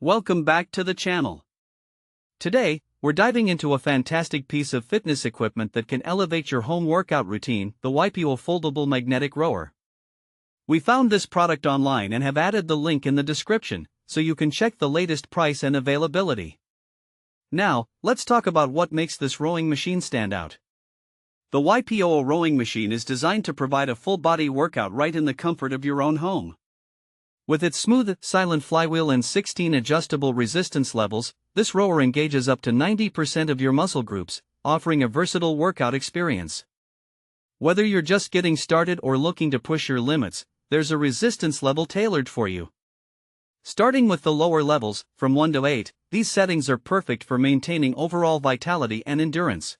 Welcome back to the channel. Today, we're diving into a fantastic piece of fitness equipment that can elevate your home workout routine, the YPOO Foldable Magnetic Rower. We found this product online and have added the link in the description, so you can check the latest price and availability. Now, let's talk about what makes this rowing machine stand out. The YPOO rowing machine is designed to provide a full-body workout right in the comfort of your own home. With its smooth, silent flywheel and 16 adjustable resistance levels, this rower engages up to 90% of your muscle groups, offering a versatile workout experience. Whether you're just getting started or looking to push your limits, there's a resistance level tailored for you. Starting with the lower levels, from 1 to 8, these settings are perfect for maintaining overall vitality and endurance.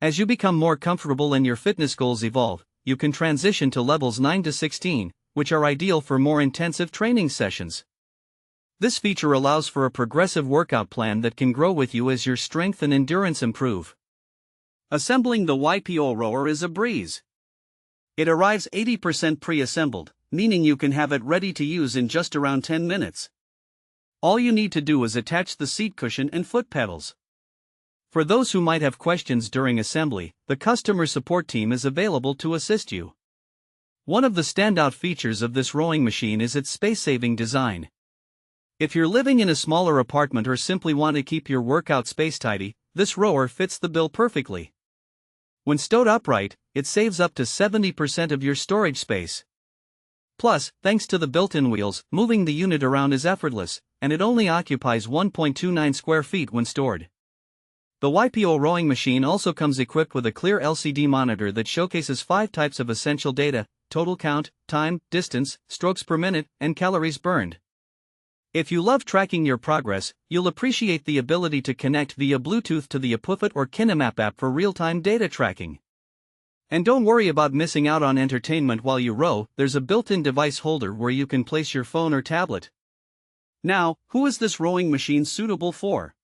As you become more comfortable and your fitness goals evolve, you can transition to levels 9 to 16, which are ideal for more intensive training sessions. This feature allows for a progressive workout plan that can grow with you as your strength and endurance improve. Assembling the YPOO rower is a breeze. It arrives 80% pre-assembled, meaning you can have it ready to use in just around 10 minutes. All you need to do is attach the seat cushion and foot pedals. For those who might have questions during assembly, the customer support team is available to assist you. One of the standout features of this rowing machine is its space-saving design. If you're living in a smaller apartment or simply want to keep your workout space tidy, this rower fits the bill perfectly. When stowed upright, it saves up to 70% of your storage space. Plus, thanks to the built-in wheels, moving the unit around is effortless, and it only occupies 1.29 square feet when stored. The YPOO rowing machine also comes equipped with a clear LCD monitor that showcases 5 types of essential data: total count, time, distance, strokes per minute, and calories burned. If you love tracking your progress, you'll appreciate the ability to connect via Bluetooth to the YPOO or Kinemap app for real-time data tracking. And don't worry about missing out on entertainment while you row, there's a built-in device holder where you can place your phone or tablet. Now, who is this rowing machine suitable for?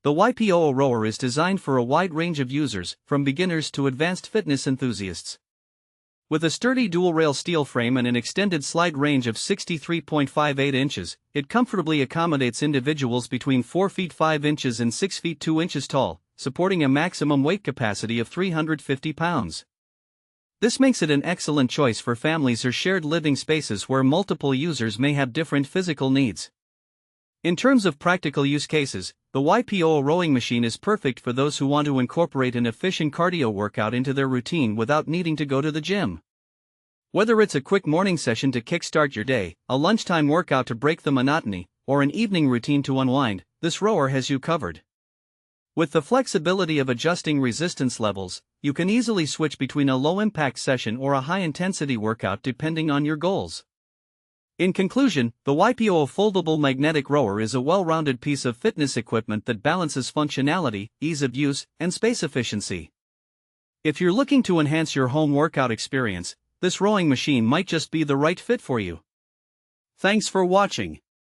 The YPOO rower is designed for a wide range of users, from beginners to advanced fitness enthusiasts. With a sturdy dual-rail steel frame and an extended slide range of 63.58 inches, it comfortably accommodates individuals between 4 feet 5 inches and 6 feet 2 inches tall, supporting a maximum weight capacity of 350 pounds. This makes it an excellent choice for families or shared living spaces where multiple users may have different physical needs. In terms of practical use cases, the YPOO rowing machine is perfect for those who want to incorporate an efficient cardio workout into their routine without needing to go to the gym. Whether it's a quick morning session to kickstart your day, a lunchtime workout to break the monotony, or an evening routine to unwind, this rower has you covered. With the flexibility of adjusting resistance levels, you can easily switch between a low-impact session or a high-intensity workout depending on your goals. In conclusion, the YPOO Foldable Magnetic Rower is a well-rounded piece of fitness equipment that balances functionality, ease of use, and space efficiency. If you're looking to enhance your home workout experience, this rowing machine might just be the right fit for you. Thanks for watching.